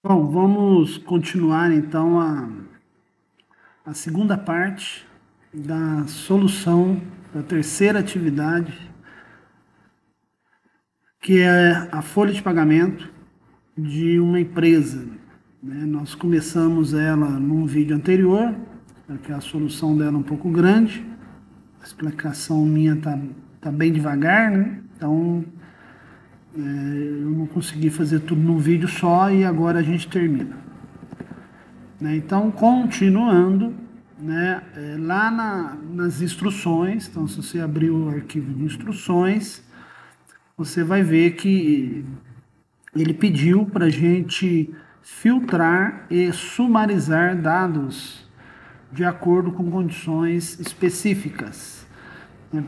Bom, vamos continuar então a segunda parte da solução da terceira atividade, que é a folha de pagamento de uma empresa. Nós começamos ela num vídeo anterior, porque a solução dela é um pouco grande, a explicação minha tá bem devagar, né? Então eu não consegui fazer tudo num vídeo só e agora a gente termina. Então, continuando, lá nas instruções, então se você abrir o arquivo de instruções, você vai ver que ele pediu para a gente filtrar e sumarizar dados de acordo com condições específicas,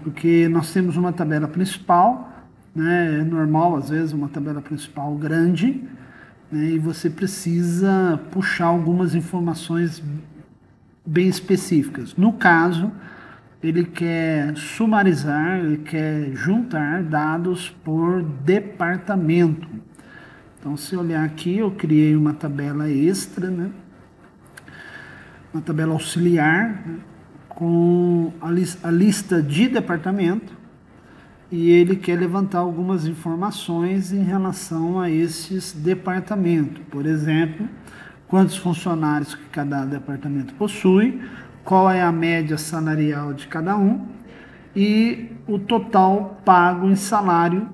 porque nós temos uma tabela principal, é normal às vezes uma tabela principal grande, e você precisa puxar algumas informações bem específicas. No caso, ele quer sumarizar, ele quer juntar dados por departamento. Então, se olhar aqui, eu criei uma tabela extra, uma tabela auxiliar, com a lista de departamento, e ele quer levantar algumas informações em relação a esses departamentos. Por exemplo, quantos funcionários que cada departamento possui, qual é a média salarial de cada um e o total pago em salário,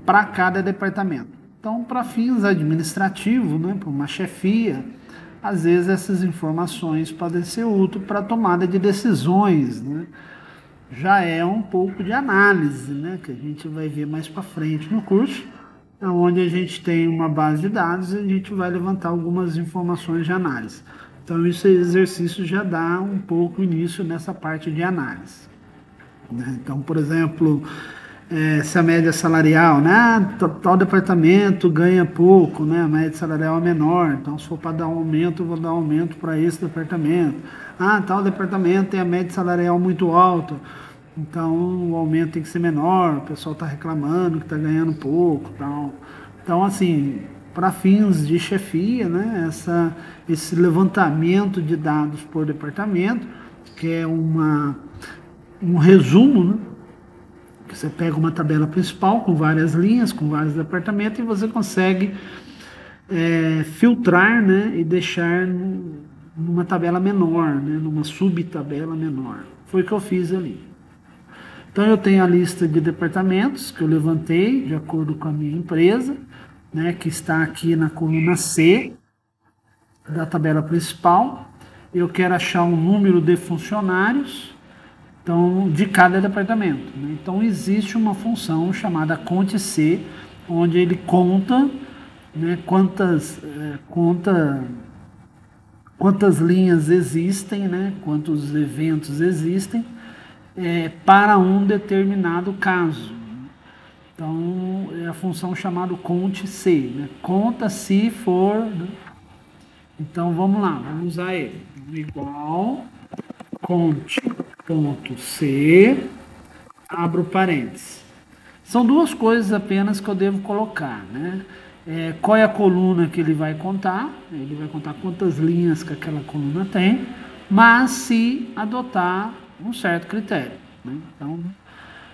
para cada departamento. Então, para fins administrativos, para uma chefia, às vezes essas informações podem ser úteis para a tomada de decisões, Já é um pouco de análise, que a gente vai ver mais para frente no curso, onde a gente tem uma base de dados e a gente vai levantar algumas informações de análise. Então, esse exercício já dá um pouco início nessa parte de análise. Então, por exemplo, se a média salarial, tal departamento ganha pouco, a média salarial é menor, então se for para dar um aumento, eu vou dar um aumento para esse departamento. Tal departamento tem a média salarial muito alta, então o aumento tem que ser menor, o pessoal está reclamando que está ganhando pouco, tal. Então, assim, para fins de chefia, esse levantamento de dados por departamento, que é um resumo, que você pega uma tabela principal com várias linhas, com vários departamentos, e você consegue filtrar, e deixar numa tabela menor, numa subtabela menor. Foi o que eu fiz ali. Então eu tenho a lista de departamentos que eu levantei de acordo com a minha empresa, que está aqui na coluna C da tabela principal. Eu quero achar um número de funcionários, então, de cada departamento. Então existe uma função chamada conte-c, onde ele conta, quantas linhas existem, quantos eventos existem, para um determinado caso. Então, é a função chamada conte-c, conta se for. Então, vamos lá, vamos usar ele. Igual conte.c, abro parênteses. São duas coisas apenas que eu devo colocar, qual é a coluna que ele vai contar quantas linhas que aquela coluna tem, mas se adotar um certo critério. Então,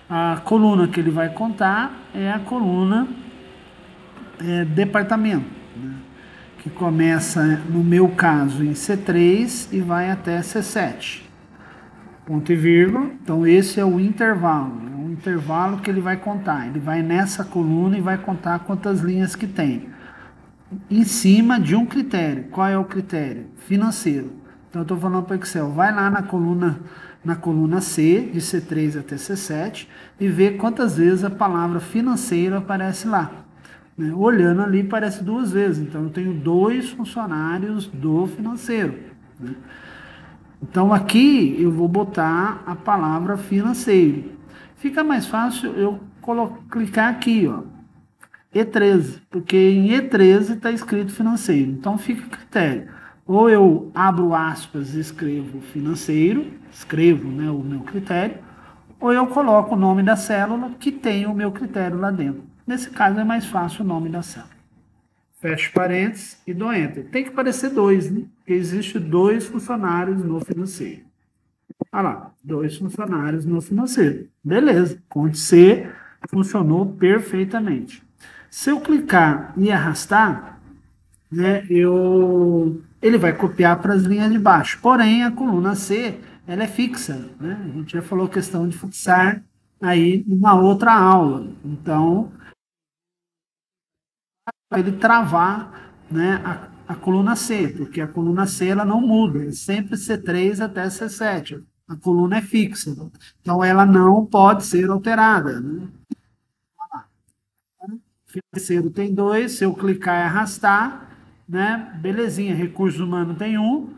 a coluna que ele vai contar é a coluna departamento, que começa, no meu caso, em C3 e vai até C7. Ponto e vírgula. Então, esse é o intervalo. É um intervalo que ele vai contar. Ele vai nessa coluna e vai contar quantas linhas que tem. Em cima de um critério. Qual é o critério? Financeiro. Então, eu estou falando para o Excel. Vai lá na coluna C, de C3 até C7, e vê quantas vezes a palavra financeiro aparece lá. Olhando ali, aparece 2 vezes. Então, eu tenho 2 funcionários do financeiro. Então, aqui eu vou botar a palavra financeiro. Fica mais fácil eu clicar aqui, E13, porque em E13 está escrito financeiro. Então, fica a critério. Ou eu abro aspas e escrevo financeiro, escrevo o meu critério, ou eu coloco o nome da célula que tem o meu critério lá dentro. Nesse caso, é mais fácil o nome da célula. fecha parênteses e dou Enter. Tem que aparecer 2, né? Porque existe 2 funcionários no financeiro. Olha lá, 2 funcionários no financeiro. Beleza, conte C funcionou perfeitamente. Se eu clicar e arrastar, né, ele vai copiar para as linhas de baixo. Porém, a coluna C, ela é fixa, né? A gente já falou questão de fixar aí numa outra aula. Então, para ele travar, né, a coluna C, porque a coluna C ela não muda, é sempre C3 até C7. A coluna é fixa, então ela não pode ser alterada, né? Financeiro tem 2, se eu clicar e arrastar, né? Belezinha, recurso humano tem 1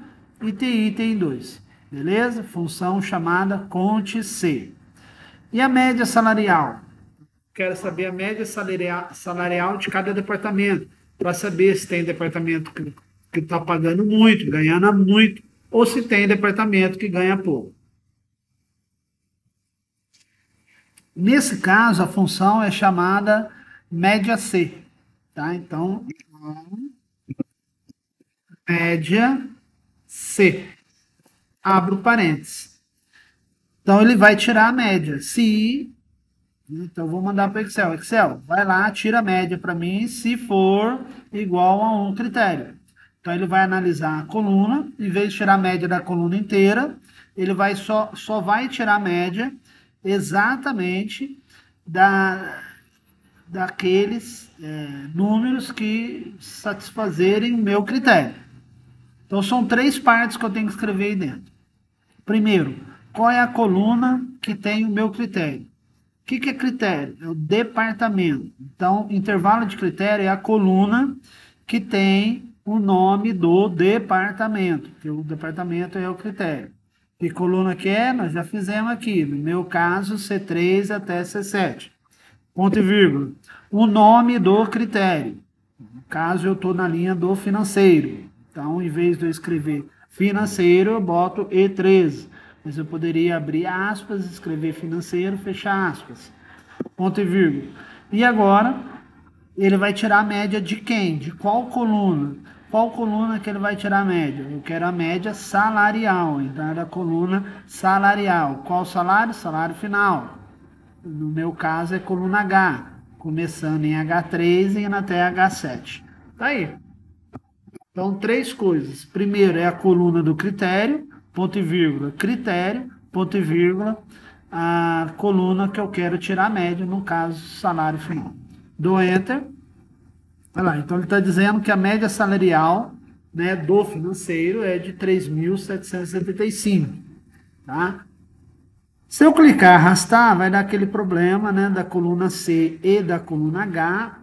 e TI tem 2. Beleza? Função chamada Conte C. E a média salarial? Quero saber a média salarial de cada departamento, para saber se tem departamento que está pagando muito, ganhando muito, ou se tem departamento que ganha pouco. Nesse caso, a função é chamada média C, tá? Então, média C. Abro parênteses. Então, ele vai tirar a média. Se, então, vou mandar para o Excel. Excel, vai lá, tira a média para mim, se for igual a um critério. Então, ele vai analisar a coluna, em vez de tirar a média da coluna inteira, ele vai só vai tirar a média exatamente daqueles números que satisfazerem o meu critério. Então, são 3 partes que eu tenho que escrever aí dentro. Primeiro, qual é a coluna que tem o meu critério? O que é critério? É o departamento. Então, intervalo de critério é a coluna que tem o nome do departamento, que o departamento é o critério. Que coluna que é? Nós já fizemos aqui. No meu caso, C3 até C7. Ponto e vírgula. O nome do critério. No caso, eu estou na linha do financeiro. Então, em vez de eu escrever financeiro, eu boto E13. Mas eu poderia abrir aspas, escrever financeiro, fechar aspas. Ponto e vírgula. E agora, ele vai tirar a média de quem? De qual coluna? Qual coluna que ele vai tirar a média? Eu quero a média salarial. Então, é da coluna salarial. Qual salário? Salário final. No meu caso, é coluna H. Começando em H3 e indo até H7. Tá aí. Então, 3 coisas. Primeiro é a coluna do critério, ponto e vírgula, critério, ponto e vírgula, a coluna que eu quero tirar a média, no caso, salário final. Dou Enter. Olha lá, então ele está dizendo que a média salarial, né, do financeiro é de 3.775, tá? Se eu clicar arrastar, vai dar aquele problema, né, da coluna C e da coluna H,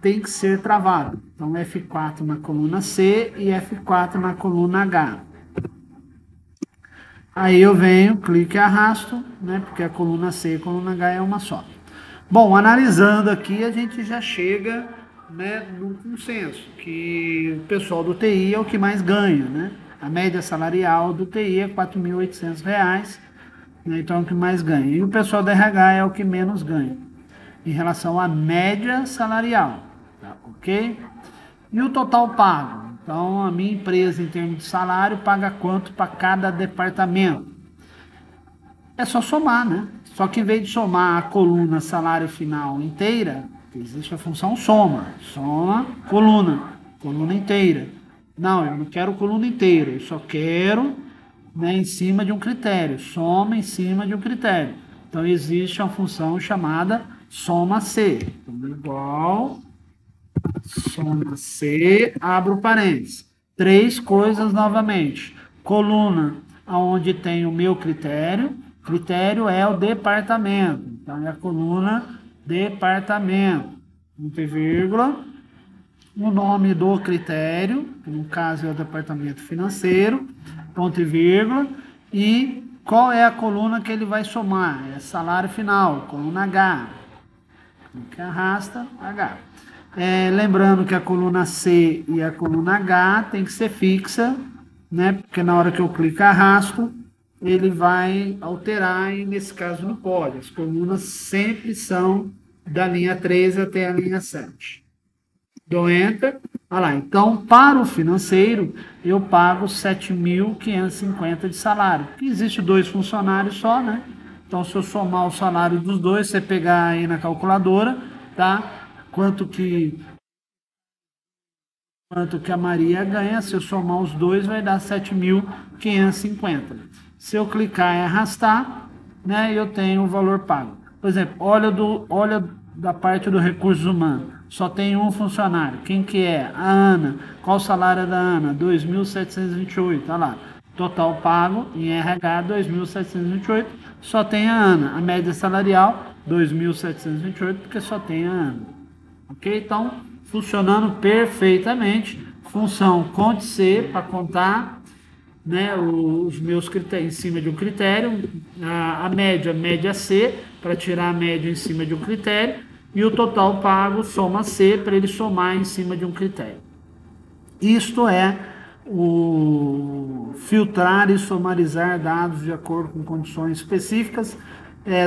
tem que ser travado. Então, F4 na coluna C e F4 na coluna H. Aí eu venho, clico e arrasto, né, porque a coluna C e a coluna H é uma só. Bom, analisando aqui, a gente já chega, né, num consenso, que o pessoal do TI é o que mais ganha, né? A média salarial do TI é R$ 4.800, né, então é o que mais ganha. E o pessoal da RH é o que menos ganha, em relação à média salarial, tá, ok? E o total pago? Então, a minha empresa, em termos de salário, paga quanto para cada departamento? É só somar, né? Só que em vez de somar a coluna salário final inteira, existe a função soma. Soma coluna, coluna inteira. Não, eu não quero coluna inteira, eu só quero, né, em cima de um critério. Soma em cima de um critério. Então existe uma função chamada soma C. Então, igual soma C, abro parênteses. 3 coisas novamente. Coluna, onde tem o meu critério. Critério é o departamento. Então, é a coluna departamento. Ponto e vírgula. O nome do critério, que no caso é o departamento financeiro. Ponto e vírgula. E qual é a coluna que ele vai somar? É salário final, coluna H. Que arrasta, H. Lembrando que a coluna C e a coluna H tem que ser fixa, né? Porque na hora que eu clico arrasto, ele vai alterar e nesse caso não pode. As colunas sempre são da linha 13 até a linha 7. Dou Enter. Olha lá, então, para o financeiro, eu pago 7.550 de salário. Existe 2 funcionários só, né? Então, se eu somar o salário dos dois, você pegar aí na calculadora, tá? Quanto que a Maria ganha, se eu somar os dois, vai dar 7.550. Se eu clicar em arrastar, né, eu tenho o valor pago. Por exemplo, olha da parte do recursos humanos. Só tem um funcionário. Quem que é? A Ana. Qual o salário da Ana? 2.728. Olha lá. Total pago em RH 2.728. Só tem a Ana. A média salarial 2.728, porque só tem a Ana. Ok? Então, funcionando perfeitamente. Função conte C para contar, né, os meus critérios em cima de um critério, a média C para tirar a média em cima de um critério e o total pago soma C para ele somar em cima de um critério. Isto é o filtrar e somarizar dados de acordo com condições específicas.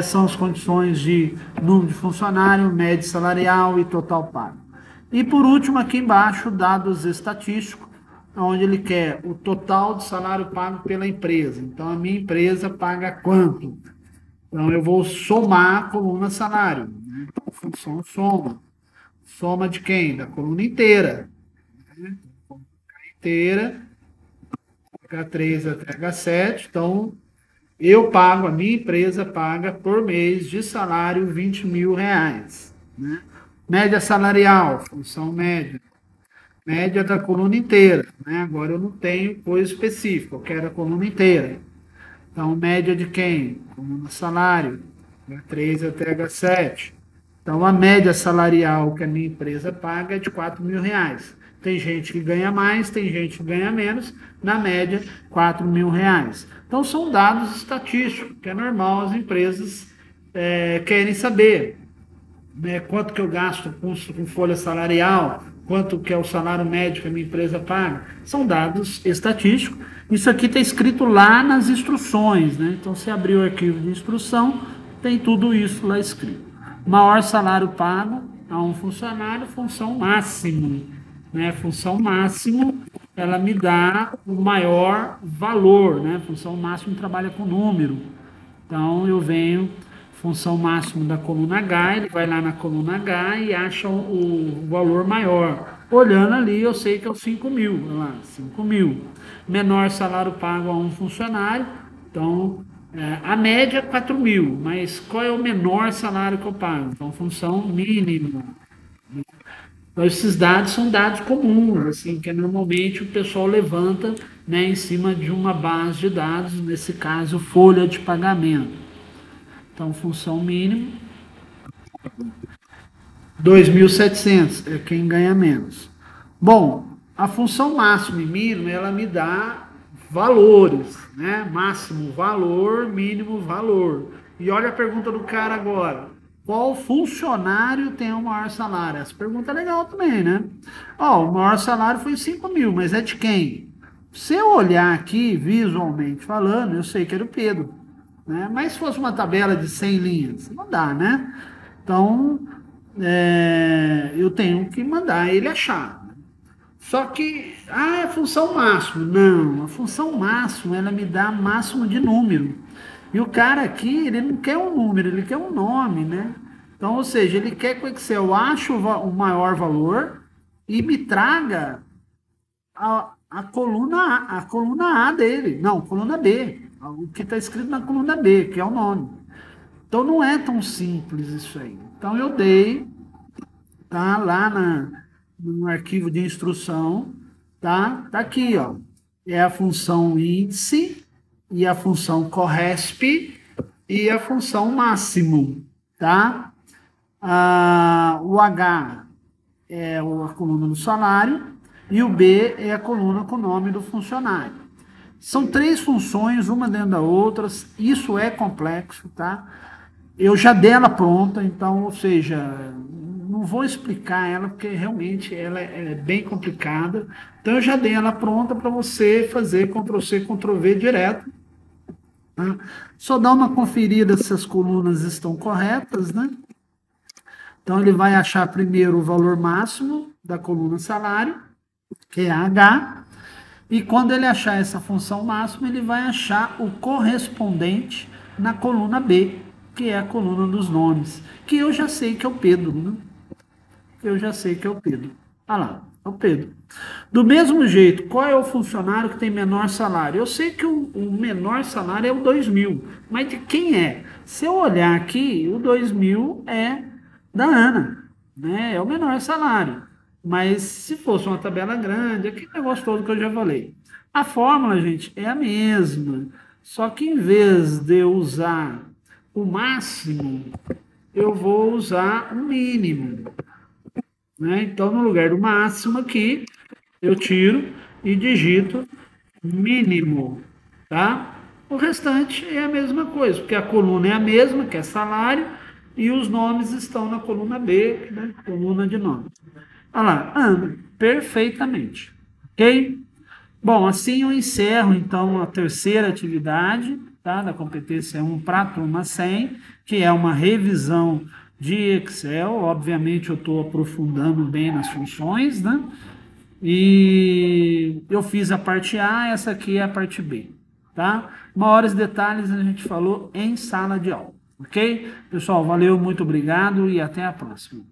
São as condições de número de funcionário, média salarial e total pago. E por último, aqui embaixo, dados estatísticos, onde ele quer o total de salário pago pela empresa. Então, a minha empresa paga quanto? Então, eu vou somar a coluna salário. Né? Então, função soma. Soma de quem? Da coluna inteira. Né? Inteira, H3 até H7. Então, a minha empresa paga por mês de salário R$ 20.000. Né? Média salarial, função média. Média da coluna inteira. Né? Agora eu não tenho coisa específica, eu quero a coluna inteira. Então, média de quem? Coluna salário, H3 até H7. Então, a média salarial que a minha empresa paga é de R$ 4.000. Tem gente que ganha mais, tem gente que ganha menos, na média, R$ 4.000. Então, são dados estatísticos, que é normal as empresas querem saber. Né, quanto que eu gasto com folha salarial, quanto que é o salário médio que a minha empresa paga. São dados estatísticos. Isso aqui está escrito lá nas instruções. Né? Então, se abrir o arquivo de instrução, tem tudo isso lá escrito. Maior salário pago a um funcionário, função máximo. Né? Função máximo, ela me dá o maior valor. Né? Função máximo trabalha com número. Então, eu venho função máximo da coluna H, ele vai lá na coluna H e acha o valor maior. Olhando ali, eu sei que é o 5.000. Olha lá, 5.000. Menor salário pago a um funcionário, então a média é 4.000, mas qual é o menor salário que eu pago? Então, função mínima. Então, esses dados são dados comuns, assim, que normalmente o pessoal levanta, né, em cima de uma base de dados, nesse caso, folha de pagamento. Então, função mínima, 2.700 é quem ganha menos. Bom, a função máximo e mínimo, ela me dá valores, né? Máximo valor, mínimo valor. E olha a pergunta do cara agora. Qual funcionário tem o maior salário? Essa pergunta é legal também, né? Ó, o maior salário foi 5.000, mas é de quem? Se eu olhar aqui, visualmente falando, eu sei que era o Pedro. Né? Mas se fosse uma tabela de 100 linhas, não dá, né? Então, eu tenho que mandar ele achar. Só que, é função máximo. Não, a função máximo, ela me dá máximo de número. E o cara aqui, ele não quer um número, ele quer um nome, né? Então, ou seja, ele quer que o Excel ache o maior valor e me traga a coluna A dele. Não, coluna B. O que está escrito na coluna B, que é o nome. Então não é tão simples isso aí. Então eu dei, tá lá no arquivo de instrução, tá? Tá aqui, ó. É a função índice e a função corresp e a função máximo, tá? O H é a coluna do salário e o B é a coluna com o nome do funcionário. São 3 funções, uma dentro da outra, isso é complexo, tá? Eu já dei ela pronta, então, ou seja, não vou explicar ela, porque realmente ela é bem complicada. Então, eu já dei ela pronta para você fazer Ctrl+C, Ctrl+V direto. Tá? Só dá uma conferida se as colunas estão corretas, né? Então, ele vai achar primeiro o valor máximo da coluna salário, que é H, e quando ele achar essa função máxima, ele vai achar o correspondente na coluna B, que é a coluna dos nomes, que eu já sei que é o Pedro, né? Eu já sei que é o Pedro. Ah lá, é o Pedro. Do mesmo jeito, qual é o funcionário que tem menor salário? Eu sei que o menor salário é o 2.000, mas de quem é? Se eu olhar aqui, o 2.000 é da Ana, né? É o menor salário. Mas se fosse uma tabela grande, aquele negócio todo que eu já falei. A fórmula, gente, é a mesma. Só que em vez de eu usar o máximo, eu vou usar o mínimo, né? Então, no lugar do máximo aqui, eu tiro e digito mínimo, tá? O restante é a mesma coisa, porque a coluna é a mesma, que é salário, e os nomes estão na coluna B, né? Coluna de nome. Olha lá, anda perfeitamente, ok? Bom, assim eu encerro então a terceira atividade, tá, da competência 1 para a turma 100, que é uma revisão de Excel. Obviamente eu estou aprofundando bem nas funções, né? E eu fiz a parte A, essa aqui é a parte B, tá? Maiores detalhes a gente falou em sala de aula, ok? Pessoal, valeu, muito obrigado e até a próxima.